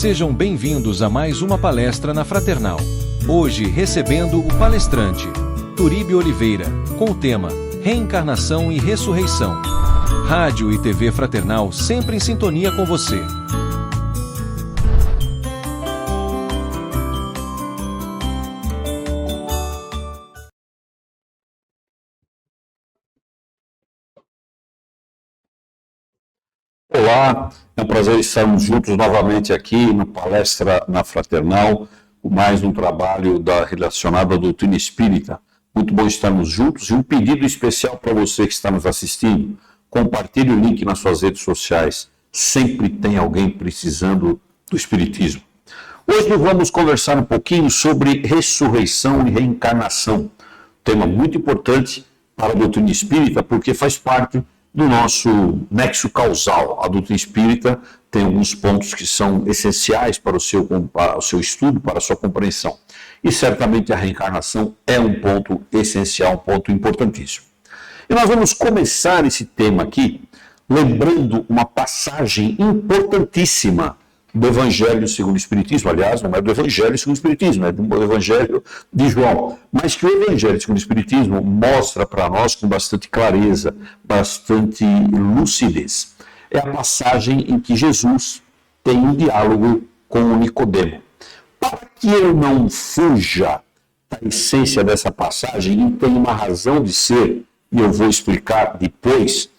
Sejam bem-vindos a mais uma palestra na Fraternal. Hoje recebendo o palestrante, Turíbio Oliveira, com o tema Reencarnação e Ressurreição. Rádio e TV Fraternal sempre em sintonia com você. Olá, é um prazer estarmos juntos novamente aqui no Palestra na Fraternal, com mais um trabalho relacionado à doutrina espírita. Muito bom estarmos juntos e um pedido especial para você que está nos assistindo. Compartilhe o link nas suas redes sociais. Sempre tem alguém precisando do espiritismo. Hoje vamos conversar um pouquinho sobre ressurreição e reencarnação. Tema muito importante para a doutrina espírita, porque faz parte do nosso nexo causal. A doutrina espírita tem alguns pontos que são essenciais para o seu estudo, para a sua compreensão. E certamente a reencarnação é um ponto essencial, um ponto importantíssimo. E nós vamos começar esse tema aqui lembrando uma passagem importantíssima do Evangelho segundo o Espiritismo. Aliás, não é do Evangelho segundo o Espiritismo, é do Evangelho de João. Mas que o Evangelho segundo o Espiritismo mostra para nós com bastante clareza, bastante lucidez. É a passagem em que Jesus tem um diálogo com o Nicodemo. Para que eu não fuja da essência dessa passagem, e tem uma razão de ser, e eu vou explicar depois,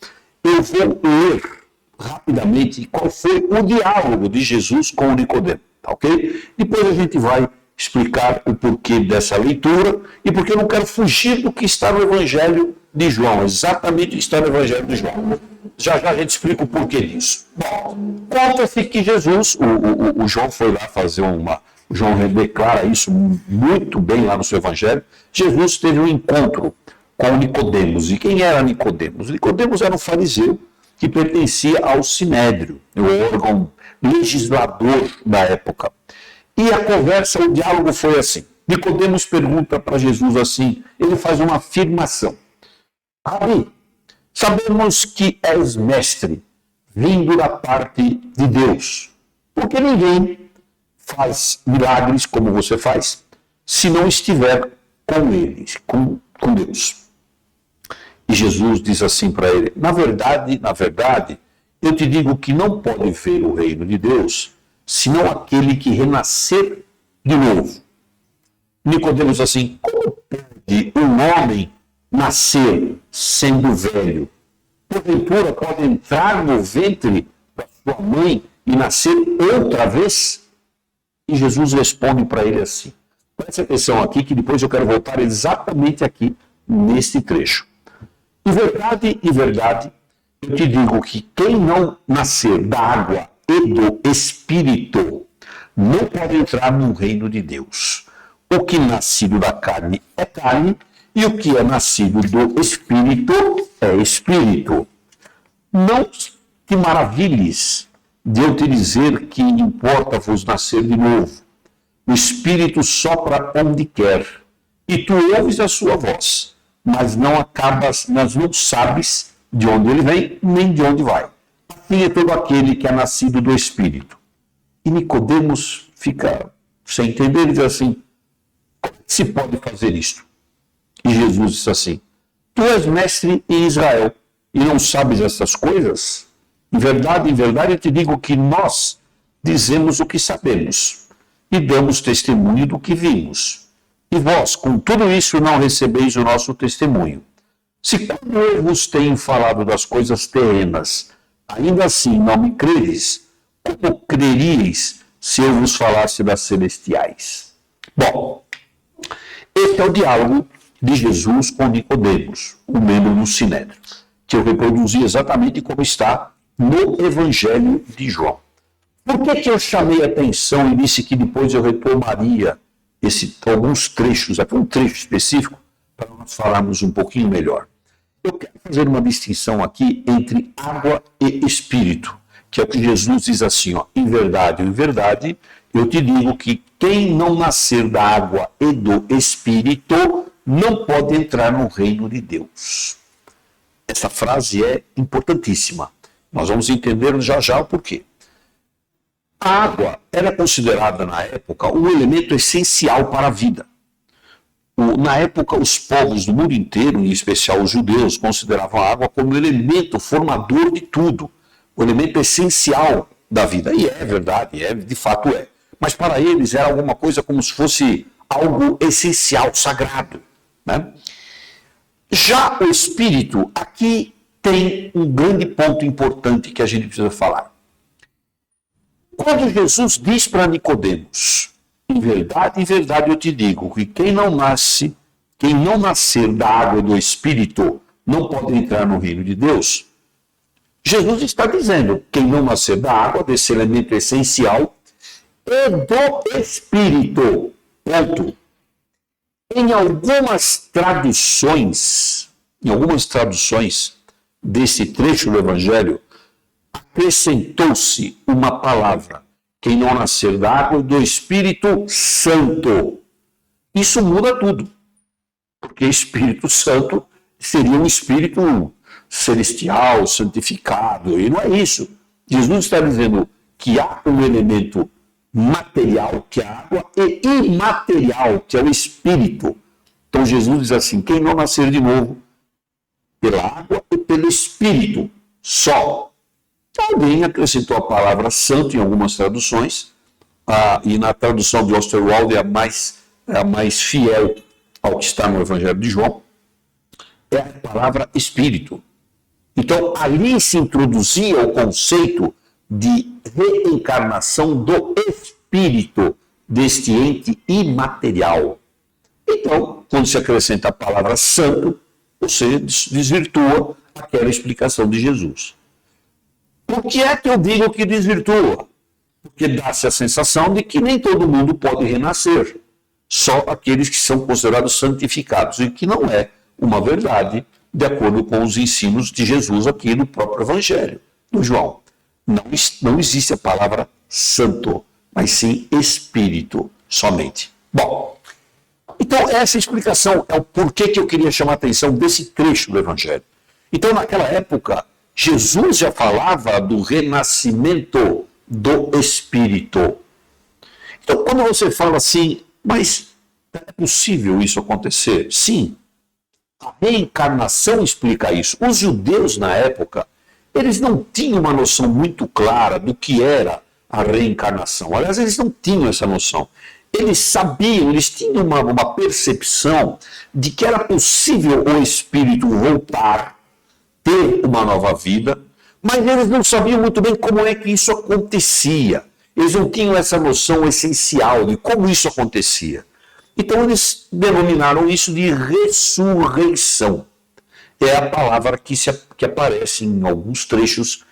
eu vou ler rapidamente qual foi o diálogo de Jesus com o Nicodemo, tá ok? Depois a gente vai explicar o porquê dessa leitura e porque eu não quero fugir do que está no Evangelho de João, exatamente o que está no Evangelho de João. Já a gente explica o porquê disso. Bom, conta-se que Jesus, o João foi lá fazer o João declara isso muito bem lá no seu Evangelho. Jesus teve um encontro com Nicodemos. E quem era Nicodemos? Nicodemos era um fariseu que pertencia ao Sinédrio, o órgão legislador da época. E a conversa, o diálogo foi assim. Nicodemos pergunta para Jesus assim, ele faz uma afirmação. Rabi, sabemos que és mestre, vindo da parte de Deus, porque ninguém faz milagres como você faz, se não estiver com eles, com Deus. E Jesus diz assim para ele, na verdade, eu te digo que não pode ver o reino de Deus, senão aquele que renascer de novo. Nicodemos assim, como pode um homem nascer sendo velho? Porventura pode entrar no ventre da sua mãe e nascer outra vez? E Jesus responde para ele assim, preste atenção aqui que depois eu quero voltar exatamente aqui neste trecho. Em verdade, eu te digo que quem não nascer da água e do Espírito não pode entrar no reino de Deus. O que nascido da carne é carne, e o que é nascido do Espírito é Espírito. Não te maravilhes de eu te dizer que importa-vos nascer de novo. O Espírito sopra onde quer, e tu ouves a sua voz. Mas não sabes de onde ele vem, nem de onde vai. Assim é todo aquele que é nascido do Espírito. E Nicodemos fica sem entender e diz assim, como se pode fazer isto? E Jesus diz assim, tu és mestre em Israel e não sabes essas coisas? Em verdade, eu te digo que nós dizemos o que sabemos e damos testemunho do que vimos. E vós, com tudo isso, não recebeis o nosso testemunho. Se quando eu vos tenho falado das coisas terrenas, ainda assim não me credes, como creríeis se eu vos falasse das celestiais? Bom, este é o diálogo de Jesus com Nicodemos, o membro do Sinédrio, que eu reproduzi exatamente como está no Evangelho de João. Por que eu chamei a atenção e disse que depois eu retomaria alguns trechos, aqui um trecho específico, para nós falarmos um pouquinho melhor. Eu quero fazer uma distinção aqui entre água e espírito, que é o que Jesus diz assim, ó, em verdade, eu te digo que quem não nascer da água e do espírito não pode entrar no reino de Deus. Essa frase é importantíssima. Nós vamos entender já o porquê. A água era considerada na época um elemento essencial para a vida. Na época, os povos do mundo inteiro, em especial os judeus, consideravam a água como elemento formador de tudo, o elemento essencial da vida. E é verdade, de fato é. Mas para eles era alguma coisa como se fosse algo essencial, sagrado, né? Já o Espírito, aqui tem um grande ponto importante que a gente precisa falar. Quando Jesus diz para Nicodemos, em verdade eu te digo, que quem não nascer da água e do Espírito, não pode entrar no reino de Deus. Jesus está dizendo, quem não nascer da água, desse elemento essencial, e do Espírito. Ponto. Em algumas traduções desse trecho do Evangelho, acrescentou-se uma palavra, quem não nascer da água e do Espírito Santo. Isso muda tudo, porque Espírito Santo seria um Espírito celestial, santificado, e não é isso. Jesus está dizendo que há um elemento material, que é a água, e imaterial, que é o Espírito. Então Jesus diz assim, quem não nascer de novo pela água e pelo Espírito só. Alguém acrescentou a palavra santo em algumas traduções, e na tradução de Osterwald é a mais fiel ao que está no Evangelho de João, é a palavra Espírito. Então, ali se introduzia o conceito de reencarnação do Espírito, deste ente imaterial. Então, quando se acrescenta a palavra santo, você desvirtua aquela explicação de Jesus. Por que é que eu digo que desvirtua? Porque dá-se a sensação de que nem todo mundo pode renascer, só aqueles que são considerados santificados, e que não é uma verdade, de acordo com os ensinos de Jesus aqui no próprio Evangelho, do João. Não existe a palavra santo, mas sim Espírito somente. Bom, então essa explicação é o porquê que eu queria chamar a atenção desse trecho do Evangelho. Então, naquela época, Jesus já falava do renascimento do Espírito. Então, quando você fala assim, mas é possível isso acontecer? Sim. A reencarnação explica isso. Os judeus, na época, eles não tinham uma noção muito clara do que era a reencarnação. Aliás, eles não tinham essa noção. Eles sabiam, eles tinham uma percepção de que era possível o espírito voltar, ter uma nova vida, mas eles não sabiam muito bem como é que isso acontecia. Eles não tinham essa noção essencial de como isso acontecia. Então eles denominaram isso de ressurreição. É a palavra que aparece em alguns trechos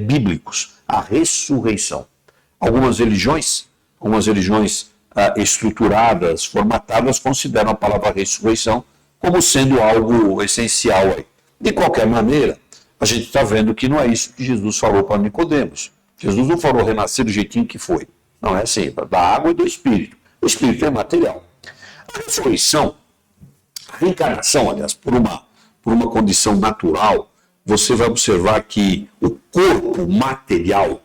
bíblicos, a ressurreição. Algumas religiões estruturadas, formatadas, consideram a palavra ressurreição como sendo algo essencial aí. De qualquer maneira, a gente está vendo que não é isso que Jesus falou para Nicodemos. Jesus não falou renascer do jeitinho que foi. Não é assim, da água e do Espírito. O Espírito é material. A ressurreição, a reencarnação, aliás, por uma condição natural, você vai observar que o corpo material,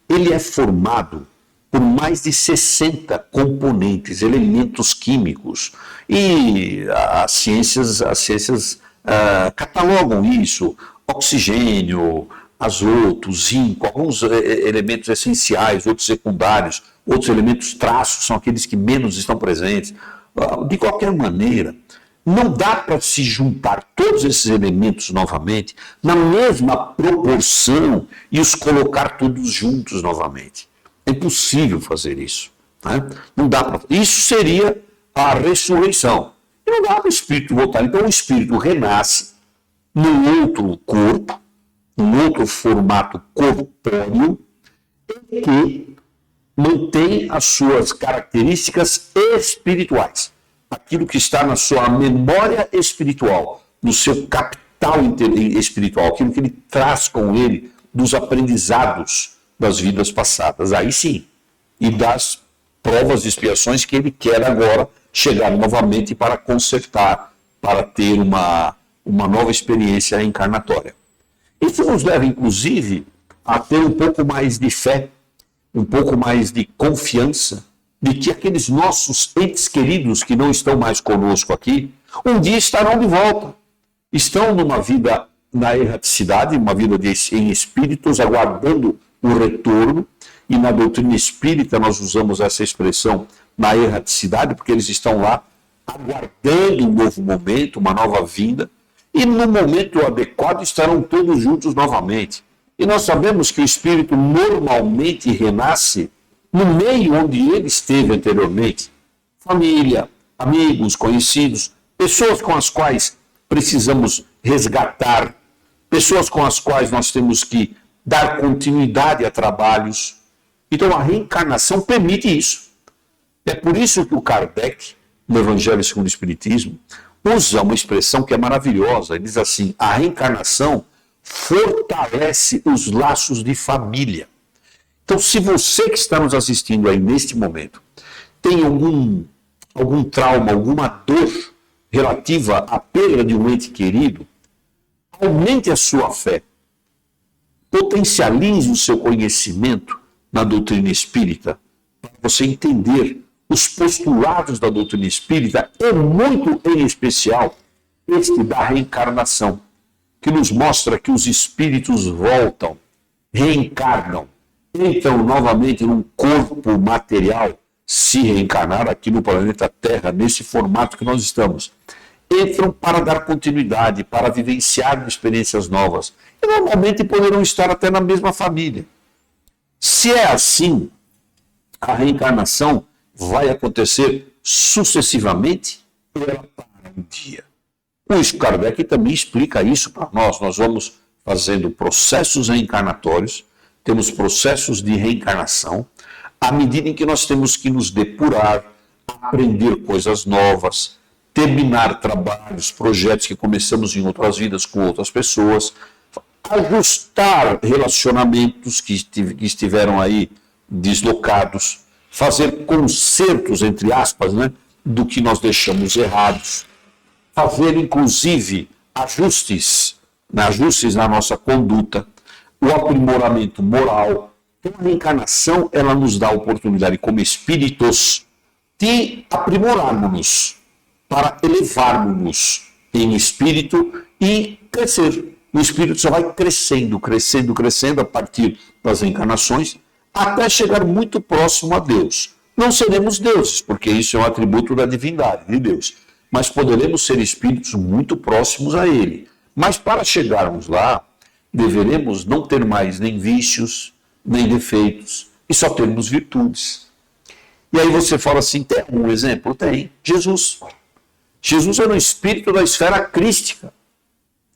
ele é formado por mais de 60 componentes, elementos químicos. E as ciências catalogam isso, oxigênio, azoto, zinco, alguns elementos essenciais, outros secundários, outros elementos traços, são aqueles que menos estão presentes. De qualquer maneira, não dá para se juntar todos esses elementos novamente na mesma proporção e os colocar todos juntos novamente. É impossível fazer isso. Né? Não dá para. Isso seria a ressurreição. E não dá para o espírito voltar. Então o espírito renasce num outro corpo, num outro formato corpóreo, que mantém as suas características espirituais. Aquilo que está na sua memória espiritual, no seu capital espiritual, aquilo que ele traz com ele dos aprendizados das vidas passadas. Aí sim, e das provas e expiações que ele quer agora chegar novamente para consertar, para ter uma nova experiência reencarnatória. Isso nos leva, inclusive, a ter um pouco mais de fé um pouco mais de confiança de que aqueles nossos entes queridos que não estão mais conosco aqui, um dia estarão de volta. Estão numa vida na erraticidade, uma vida em espíritos, aguardando o retorno, e na doutrina espírita nós usamos essa expressão na erraticidade, porque eles estão lá aguardando um novo momento, uma nova vinda, e no momento adequado estarão todos juntos novamente. E nós sabemos que o espírito normalmente renasce no meio onde ele esteve anteriormente. Família, amigos, conhecidos, pessoas com as quais precisamos resgatar, pessoas com as quais nós temos que dar continuidade a trabalhos. Então a reencarnação permite isso. É por isso que o Kardec, no Evangelho segundo o Espiritismo, usa uma expressão que é maravilhosa. Ele diz assim: a reencarnação fortalece os laços de família. Então, se você que está nos assistindo aí neste momento tem algum trauma, alguma dor relativa à perda de um ente querido, aumente a sua fé, potencialize o seu conhecimento na doutrina espírita, para você entender os postulados da doutrina espírita, e muito em especial este da reencarnação, que nos mostra que os espíritos voltam, reencarnam, entram novamente num corpo material, se reencarnar aqui no planeta Terra, nesse formato que nós estamos. Entram para dar continuidade, para vivenciar experiências novas. E normalmente poderão estar até na mesma família. Se é assim, a reencarnação vai acontecer sucessivamente e ela para um dia. O Kardec também explica isso para nós. Nós vamos fazendo processos reencarnatórios, temos processos de reencarnação, à medida em que nós temos que nos depurar, aprender coisas novas, terminar trabalhos, projetos que começamos em outras vidas com outras pessoas, ajustar relacionamentos que estiveram aí deslocados, fazer consertos, entre aspas, né, do que nós deixamos errados, fazer inclusive ajustes na nossa conduta, o aprimoramento moral. Então a reencarnação, ela nos dá a oportunidade como espíritos de aprimorarmos-nos, para elevarmos-nos em espírito e crescer. O espírito só vai crescendo, crescendo, crescendo a partir das reencarnações, até chegar muito próximo a Deus. Não seremos deuses, porque isso é um atributo da divindade de Deus, mas poderemos ser espíritos muito próximos a Ele. Mas para chegarmos lá, deveremos não ter mais nem vícios, nem defeitos, e só termos virtudes. E aí você fala assim, tem um exemplo? Tem. Jesus. Jesus era um espírito da esfera crística,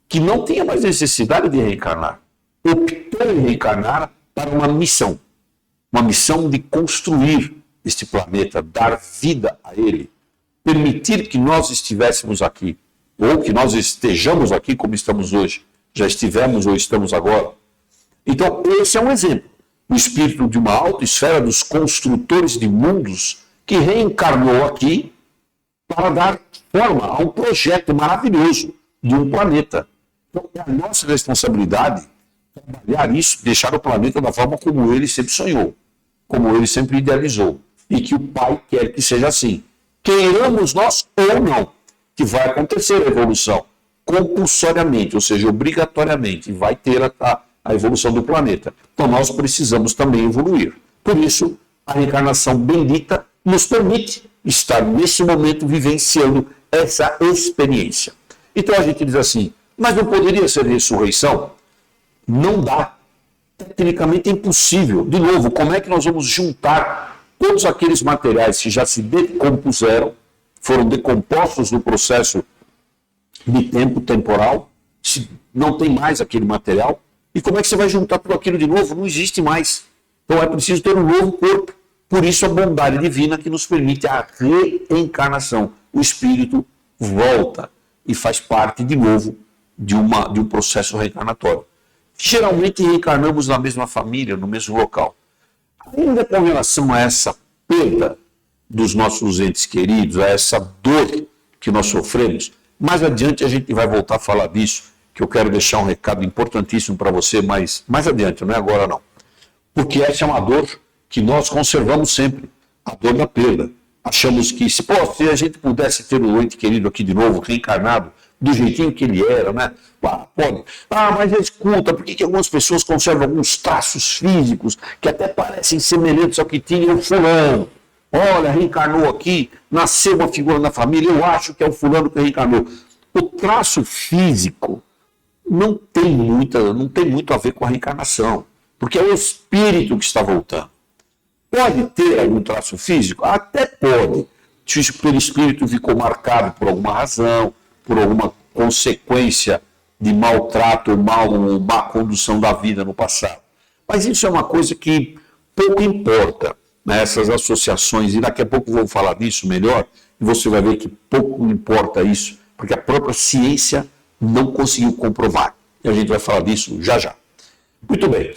que não tinha mais necessidade de reencarnar. Optou em reencarnar para uma missão de construir este planeta, dar vida a ele, permitir que nós estivéssemos aqui, ou que nós estejamos aqui como estamos hoje, já estivemos ou estamos agora. Então, esse é um exemplo. O espírito de uma alta esfera dos construtores de mundos que reencarnou aqui para dar forma a um projeto maravilhoso de um planeta. Então, é a nossa responsabilidade trabalhar isso, deixar o planeta da forma como ele sempre sonhou, como ele sempre idealizou, e que o Pai quer que seja assim. Queiramos nós ou não, que vai acontecer a evolução compulsoriamente, ou seja, obrigatoriamente, vai ter a evolução do planeta. Então nós precisamos também evoluir. Por isso, a reencarnação bendita nos permite estar nesse momento vivenciando essa experiência. Então a gente diz assim, mas não poderia ser ressurreição? Não dá. Tecnicamente é impossível. De novo, como é que nós vamos juntar todos aqueles materiais que já se decompuseram, foram decompostos no processo de tempo temporal, se não tem mais aquele material, e como é que você vai juntar tudo aquilo de novo? Não existe mais. Então é preciso ter um novo corpo. Por isso a bondade divina que nos permite a reencarnação. O espírito volta e faz parte de novo de um processo reencarnatório. Geralmente reencarnamos na mesma família, no mesmo local. Ainda com relação a essa perda dos nossos entes queridos, a essa dor que nós sofremos, mais adiante a gente vai voltar a falar disso, que eu quero deixar um recado importantíssimo para você, mas mais adiante, não é agora não. Porque essa é uma dor que nós conservamos sempre, a dor da perda. Achamos que, se a gente pudesse ter o ente querido aqui de novo, reencarnado, do jeitinho que ele era, né? Pode. Mas escuta, por que algumas pessoas conservam alguns traços físicos que até parecem semelhantes ao que tinha o fulano? Olha, reencarnou aqui, nasceu uma figura na família, eu acho que é o fulano que reencarnou. O traço físico não tem muito a ver com a reencarnação, porque é o espírito que está voltando. Pode ter algum traço físico? Até pode. Se o espírito ficou marcado por alguma razão, por alguma consequência de maltrato ou má condução da vida no passado. Mas isso é uma coisa que pouco importa, né? Essas associações, e daqui a pouco vou falar disso melhor, e você vai ver que pouco importa isso, porque a própria ciência não conseguiu comprovar. E a gente vai falar disso já já. Muito bem.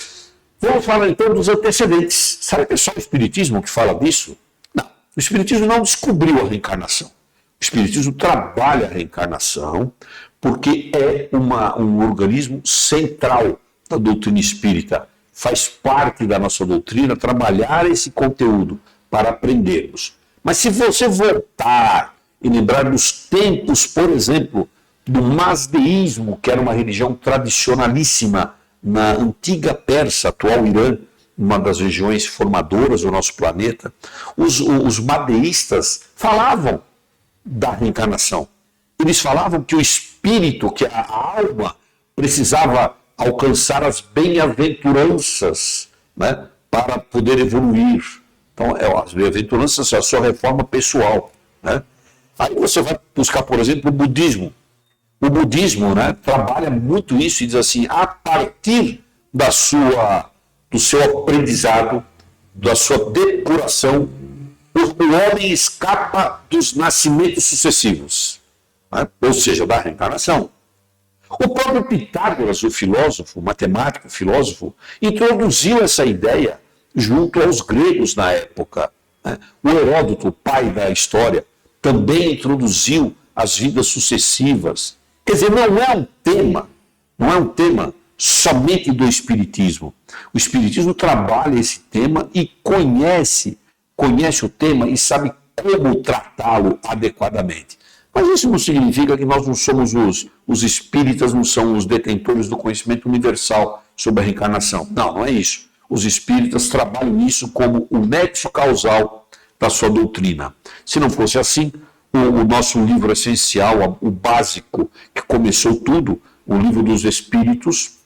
Vamos falar então dos antecedentes. Sabe que é só o Espiritismo que fala disso? Não. O Espiritismo não descobriu a reencarnação. O Espiritismo trabalha a reencarnação porque é um organismo central da doutrina espírita. Faz parte da nossa doutrina trabalhar esse conteúdo para aprendermos. Mas se você voltar e lembrar dos tempos, por exemplo, do mazdeísmo, que era uma religião tradicionalíssima na antiga Pérsia, atual Irã, uma das regiões formadoras do nosso planeta, os madeístas falavam da reencarnação. Eles falavam que o espírito, que a alma, precisava alcançar as bem-aventuranças, né, para poder evoluir. Então, as bem-aventuranças são a sua reforma pessoal. Né? Aí você vai buscar, por exemplo, o budismo. O budismo, né, trabalha muito isso e diz assim, a partir do seu aprendizado, da sua depuração, o homem escapa dos nascimentos sucessivos, né? Ou seja, da reencarnação. O próprio Pitágoras, o filósofo, o matemático, filósofo, introduziu essa ideia junto aos gregos na época. Né? O Heródoto, o pai da história, também introduziu as vidas sucessivas. Quer dizer, não é um tema somente do Espiritismo. O Espiritismo trabalha esse tema e conhece o tema e sabe como tratá-lo adequadamente. Mas isso não significa que nós não somos os espíritas, não são os detentores do conhecimento universal sobre a reencarnação. Não é isso. Os espíritas trabalham isso como o nexo causal da sua doutrina. Se não fosse assim, o nosso livro essencial, o básico, que começou tudo, o Livro dos Espíritos,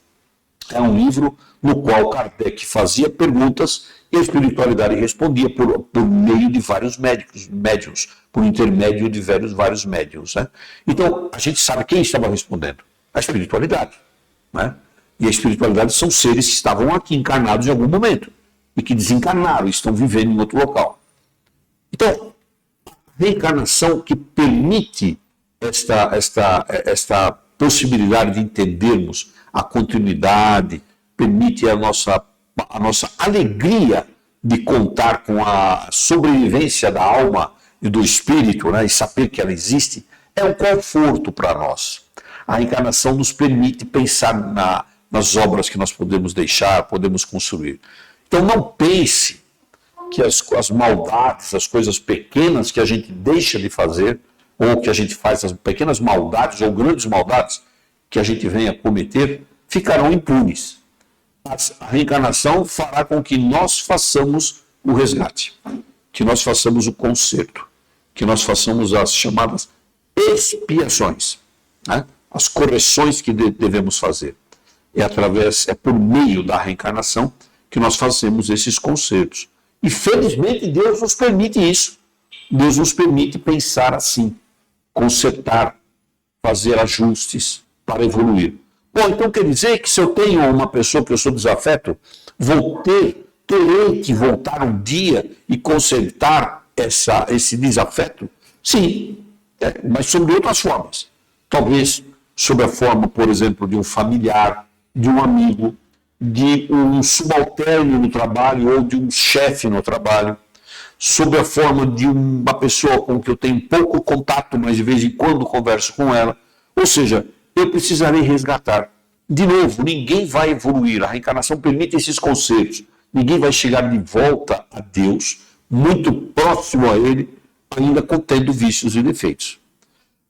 é um livro no qual Kardec fazia perguntas e a espiritualidade respondia por meio de vários médiuns, por intermédio de vários médiuns. Né? Então, a gente sabe quem estava respondendo? A espiritualidade. Né? E a espiritualidade são seres que estavam aqui encarnados em algum momento e que desencarnaram e estão vivendo em outro local. Então, a reencarnação que permite esta possibilidade de entendermos a continuidade, permite a nossa alegria de contar com a sobrevivência da alma e do espírito, né, e saber que ela existe, é um conforto para nós. A reencarnação nos permite pensar nas obras que nós podemos deixar, podemos construir. Então não pense que as maldades, as coisas pequenas que a gente deixa de fazer, ou que a gente faz, as pequenas maldades ou grandes maldades que a gente venha cometer, ficarão impunes. A reencarnação fará com que nós façamos o resgate, que nós façamos o conserto, que nós façamos as chamadas expiações, né? As correções que devemos fazer. É por meio da reencarnação que nós fazemos esses consertos. E felizmente Deus nos permite isso. Deus nos permite pensar assim, consertar, fazer ajustes para evoluir. Bom, então quer dizer que se eu tenho uma pessoa que eu sou desafeto, terei que voltar um dia e consertar esse desafeto? Sim, mas sobre outras formas. Talvez sob a forma, por exemplo, de um familiar, de um amigo, de um subalterno no trabalho ou de um chefe no trabalho, sob a forma de uma pessoa com que eu tenho pouco contato, mas de vez em quando converso com ela. Ou seja, eu precisarei resgatar. De novo, ninguém vai evoluir. A reencarnação permite esses conceitos ninguém vai chegar de volta a Deus, muito próximo a Ele, ainda contendo vícios e defeitos.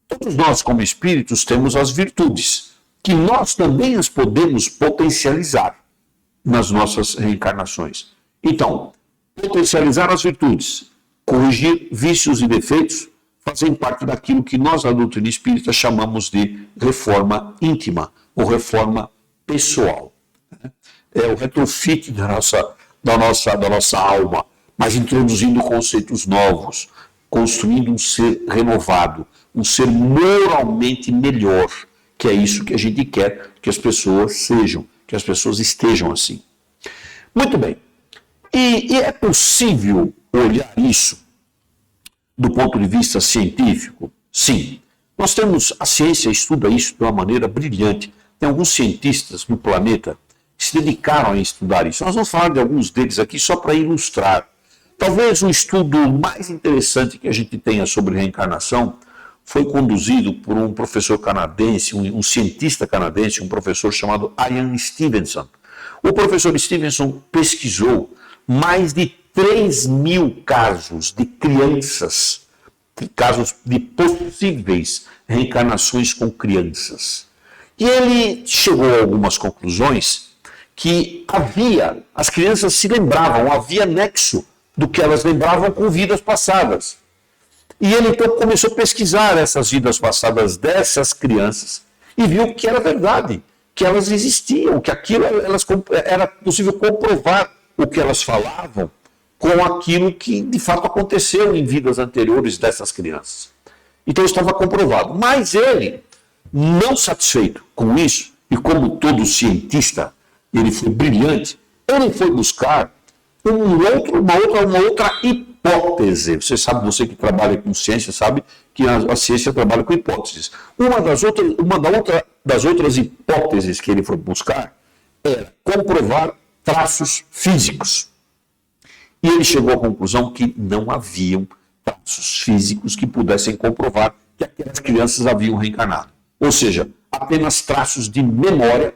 Todos nós, como espíritos, temos as virtudes, que nós também as podemos potencializar nas nossas reencarnações. Então, potencializar as virtudes, corrigir vícios e defeitos, fazem parte daquilo que nós, da doutrina espírita, chamamos de reforma íntima ou reforma pessoal. É o retrofit da nossa alma, mas introduzindo conceitos novos, construindo um ser renovado, um ser moralmente melhor, que é isso que a gente quer que as pessoas sejam, que as pessoas estejam assim. Muito bem. E é possível olhar isso do ponto de vista científico? Sim. A ciência estuda isso de uma maneira brilhante. Tem alguns cientistas no planeta que se dedicaram a estudar isso. Nós vamos falar de alguns deles aqui só para ilustrar. Talvez o estudo mais interessante que a gente tenha sobre reencarnação foi conduzido por um professor canadense, um cientista canadense, um professor chamado Ian Stevenson. O professor Stevenson pesquisou mais de 3.000 casos de crianças, casos de possíveis reencarnações com crianças. E ele chegou a algumas conclusões que as crianças se lembravam, havia nexo do que elas lembravam com vidas passadas. E ele então começou a pesquisar essas vidas passadas dessas crianças e viu que era verdade, que elas existiam, que aquilo era possível comprovar o que elas falavam com aquilo que de fato aconteceu em vidas anteriores dessas crianças. Então estava comprovado. Mas ele, não satisfeito com isso, e como todo cientista, ele foi brilhante, ele foi buscar uma outra hipótese. Você que trabalha com ciência sabe que a ciência trabalha com hipóteses. Uma das outras hipóteses que ele foi buscar era comprovar traços físicos. E ele chegou à conclusão que não haviam traços físicos que pudessem comprovar que aquelas crianças haviam reencarnado. Ou seja, apenas traços de memória,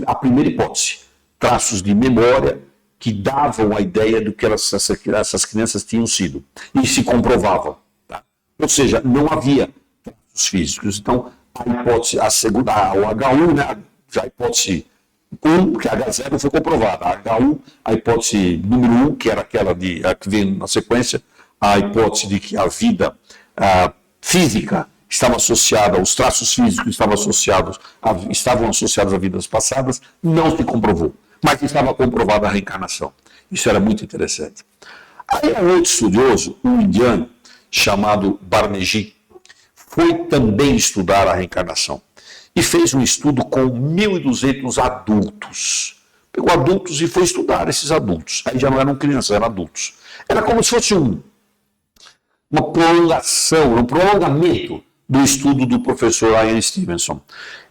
a primeira hipótese, traços de memória que davam a ideia do que essas crianças tinham sido. E se comprovavam. Tá? Ou seja, não havia traços físicos. Então, a hipótese, o H1, né, já a hipótese 1, que a H0 foi comprovada. A H1, a hipótese número 1, que era aquela que vem na sequência, a hipótese de que a vida física estava associada, os traços físicos estavam associados a vidas passadas, não se comprovou. Mas estava comprovada a reencarnação. Isso era muito interessante. Aí um outro estudioso, um indiano, chamado Banerjee, foi também estudar a reencarnação. E fez um estudo com 1.200 adultos. Pegou adultos e foi estudar esses adultos. Aí já não eram crianças, eram adultos. Era como se fosse uma prolongação, um prolongamento do estudo do professor Ian Stevenson.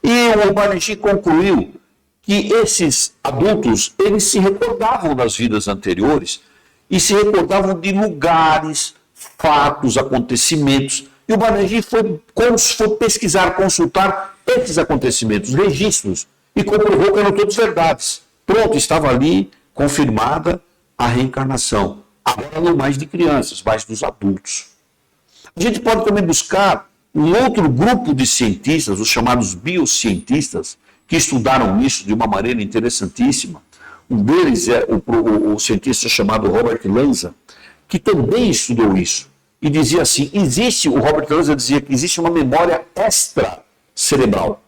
E o Banerjee concluiu que esses adultos, eles se recordavam das vidas anteriores e se recordavam de lugares, fatos, acontecimentos. E o Banerjee foi pesquisar, consultar esses acontecimentos, registros, e comprovou que eram todos verdades. Pronto, estava ali confirmada a reencarnação. Agora não mais de crianças, mas dos adultos. A gente pode também buscar um outro grupo de cientistas, os chamados biocientistas, que estudaram isso de uma maneira interessantíssima. Um deles é o cientista chamado Robert Lanza, que também estudou isso. E dizia assim, o Robert Lanza dizia que existe uma memória extracerebral.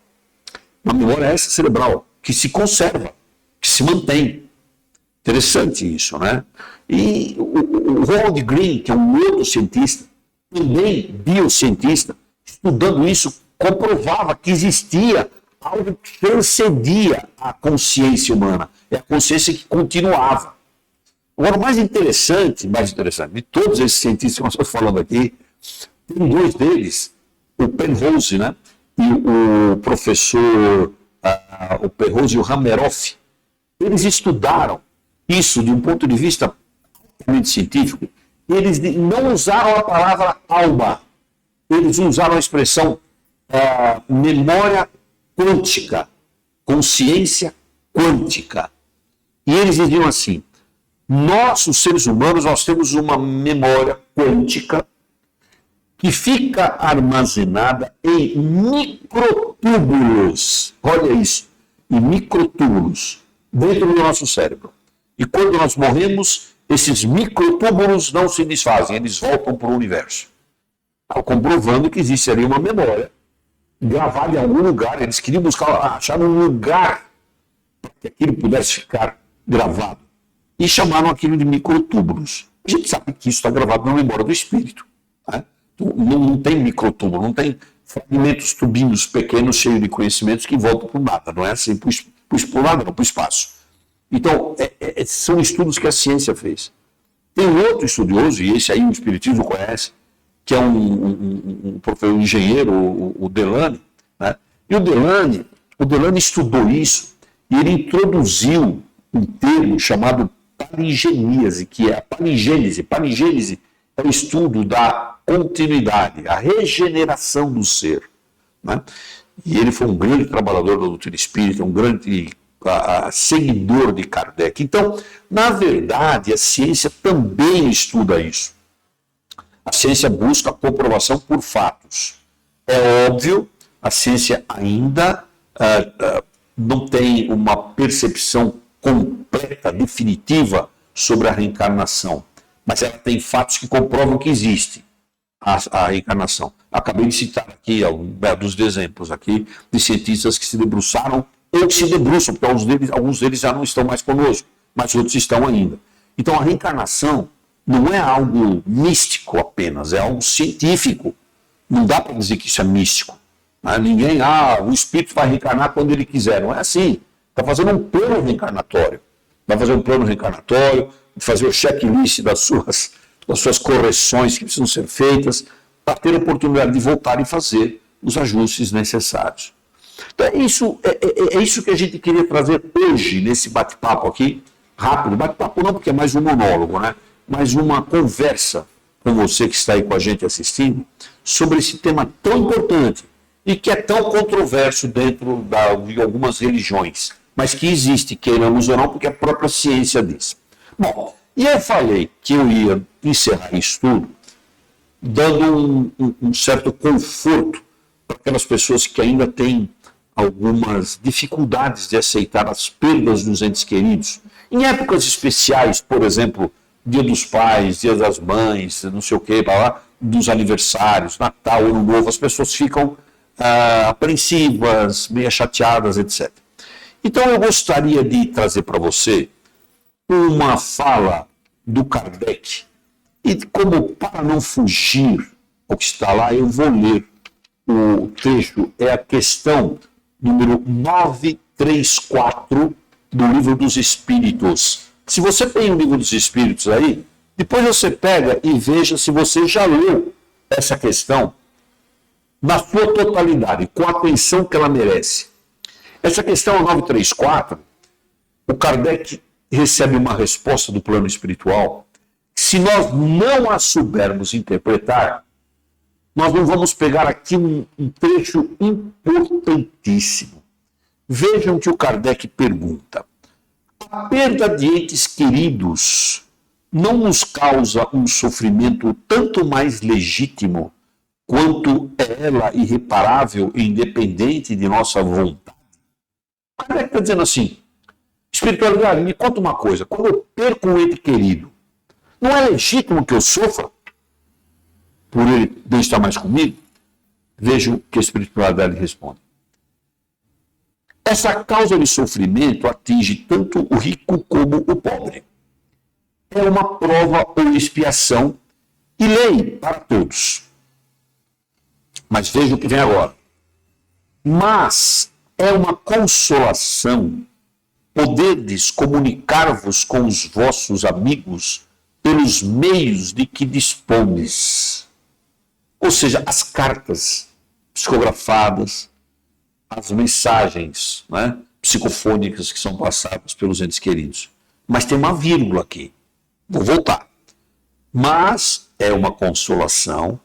Uma memória extracerebral que se conserva, que se mantém. Interessante isso, né? E o Ronald Green, que é um outro cientista, também biocientista, estudando isso, comprovava que existia algo que transcendia a consciência humana. É a consciência que continuava. Agora, o mais interessante de todos esses cientistas que nós estamos falando aqui, tem dois deles, o Penrose, né? E o professor, o Penrose e o Hameroff. Eles estudaram isso de um ponto de vista muito científico. Eles não usaram a palavra alma, eles usaram a expressão memória quântica, consciência quântica. E eles diziam assim: nós, os seres humanos, nós temos uma memória quântica que fica armazenada em microtúbulos. Olha isso, em microtúbulos dentro do nosso cérebro. E quando nós morremos, esses microtúbulos não se desfazem, eles voltam para o universo. Comprovando que existe ali uma memória gravada em algum lugar. Eles queriam achar um lugar para que aquilo pudesse ficar gravado. E chamaram aquilo de microtúbulos. A gente sabe que isso está gravado na memória do espírito. Né? Não tem microtúbulo, não tem fragmentos, tubinhos pequenos cheios de conhecimentos que voltam para o nada. Não é assim para o espaço. Então, são estudos que a ciência fez. Tem um outro estudioso, e esse aí o espiritismo conhece, que é um engenheiro, o Delany, né? E o Delany estudou isso e ele introduziu um termo chamado palingeníase, que é a palingênese. Palingênese é o estudo da continuidade, a regeneração do ser, né? E ele foi um grande trabalhador da doutrina espírita, um grande seguidor de Kardec. Então, na verdade, a ciência também estuda isso. A ciência busca a comprovação por fatos. É óbvio, a ciência ainda não tem uma percepção completa, definitiva sobre a reencarnação, mas ela tem fatos que comprovam que existe a reencarnação. Acabei de citar aqui alguns exemplos aqui de cientistas que se debruçaram ou que se debruçam, porque alguns deles já não estão mais conosco, mas outros estão ainda. Então a reencarnação não é algo místico apenas, é algo científico. Não dá para dizer que isso é místico. Ninguém, o espírito vai reencarnar quando ele quiser. Não é assim. Está fazendo um plano reencarnatório. Vai fazer um plano reencarnatório, fazer o checklist das suas correções que precisam ser feitas, para ter a oportunidade de voltar e fazer os ajustes necessários. Então é isso que a gente queria trazer hoje, nesse bate-papo aqui, rápido. Bate-papo não, porque é mais um monólogo, né? Mais uma conversa com você que está aí com a gente assistindo, sobre esse tema tão importante e que é tão controverso dentro de algumas religiões, mas que existe, queiramos ou não, porque a própria ciência diz. Bom, e eu falei que eu ia encerrar isso tudo dando um certo conforto para aquelas pessoas que ainda têm algumas dificuldades de aceitar as perdas dos entes queridos. Em épocas especiais, por exemplo, Dia dos Pais, Dia das Mães, não sei o que, dos aniversários, Natal, Ano Novo, as pessoas ficam apreensivas, meio chateadas, etc. Então eu gostaria de trazer para você uma fala do Kardec, e como para não fugir ao que está lá, eu vou ler o trecho, é a questão número 934 do Livro dos Espíritos. Se você tem o Livro dos Espíritos aí, depois você pega e veja se você já leu essa questão na sua totalidade, com a atenção que ela merece. Essa questão 934, o Kardec recebe uma resposta do plano espiritual. Se nós não a soubermos interpretar, nós não vamos pegar aqui um trecho importantíssimo. Vejam que o Kardec pergunta: a perda de entes queridos não nos causa um sofrimento tanto mais legítimo quanto é ela irreparável e independente de nossa vontade? O Kardec está dizendo assim: espiritualidade, me conta uma coisa, quando eu perco um ente querido, não é legítimo que eu sofra por ele não estar mais comigo? Vejam que a espiritualidade responde: essa causa de sofrimento atinge tanto o rico como o pobre. É uma prova ou expiação e lei para todos. Mas veja o que vem agora. Mas é uma consolação poderdes comunicar-vos com os vossos amigos pelos meios de que dispondes. Ou seja, as cartas psicografadas, as mensagens, né, psicofônicas que são passadas pelos entes queridos. Mas tem uma vírgula aqui. Vou voltar. Mas é uma consolação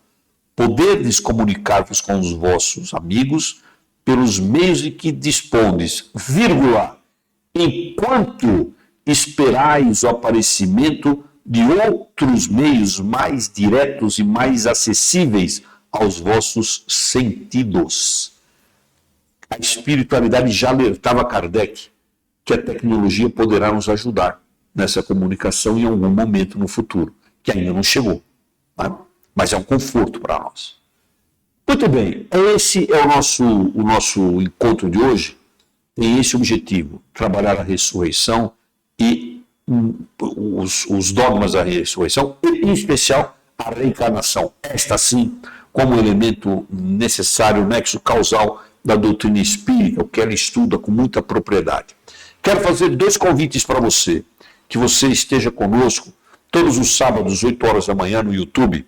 poderdes comunicar-vos com os vossos amigos pelos meios de que dispondes, vírgula, enquanto esperais o aparecimento de outros meios mais diretos e mais acessíveis aos vossos sentidos. A espiritualidade já alertava Kardec que a tecnologia poderá nos ajudar nessa comunicação em algum momento no futuro, que ainda não chegou, né? Mas é um conforto para nós. Muito bem, esse é o nosso encontro de hoje. Tem esse objetivo, trabalhar a ressurreição e os dogmas da ressurreição, e em especial a reencarnação. Esta sim, como elemento necessário, nexo causal da doutrina espírita, o que ela estuda com muita propriedade. Quero fazer 2 convites para você, que você esteja conosco todos os sábados, 8 horas da manhã, no YouTube.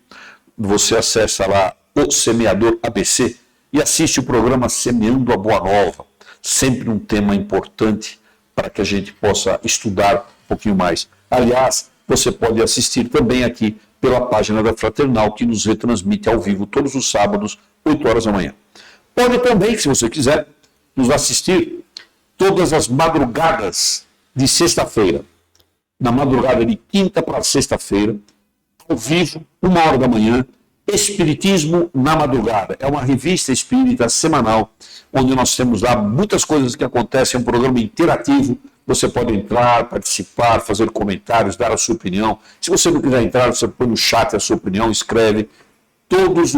Você acessa lá o Semeador ABC e assiste o programa Semeando a Boa Nova. Sempre um tema importante para que a gente possa estudar um pouquinho mais. Aliás, você pode assistir também aqui pela página da Fraternal, que nos retransmite ao vivo todos os sábados, 8 horas da manhã. Pode também, se você quiser, nos assistir todas as madrugadas de sexta-feira. Na madrugada de quinta para sexta-feira, ao vivo, 1 hora da manhã, Espiritismo na Madrugada. É uma revista espírita semanal, onde nós temos lá muitas coisas que acontecem, é um programa interativo. Você pode entrar, participar, fazer comentários, dar a sua opinião. Se você não quiser entrar, você põe no chat a sua opinião, escreve. Todas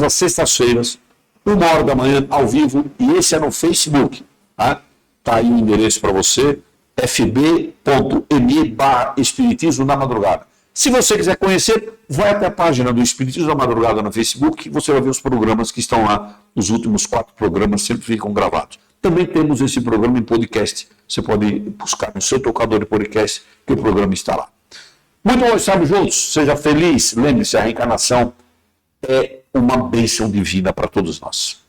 as sextas-feiras, 1 hora da manhã, ao vivo, e esse é no Facebook. Tá aí o endereço para você, fb.me/Espiritismo na Madrugada. Se você quiser conhecer, vai até a página do Espiritismo na Madrugada no Facebook, e você vai ver os programas que estão lá. Os últimos 4 programas sempre ficam gravados. Também temos esse programa em podcast. Você pode buscar no seu tocador de podcast, que o programa está lá. Muito bom estarmos juntos. Seja feliz. Lembre-se, a reencarnação é uma bênção divina para todos nós.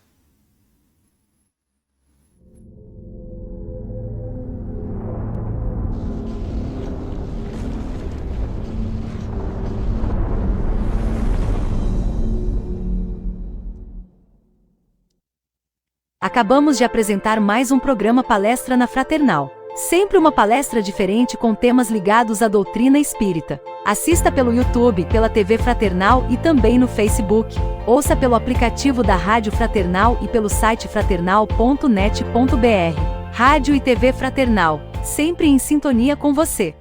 Acabamos de apresentar mais um programa Palestra na Fraternal. Sempre uma palestra diferente com temas ligados à doutrina espírita. Assista pelo YouTube, pela TV Fraternal e também no Facebook. Ouça pelo aplicativo da Rádio Fraternal e pelo site fraternal.net.br. Rádio e TV Fraternal, sempre em sintonia com você.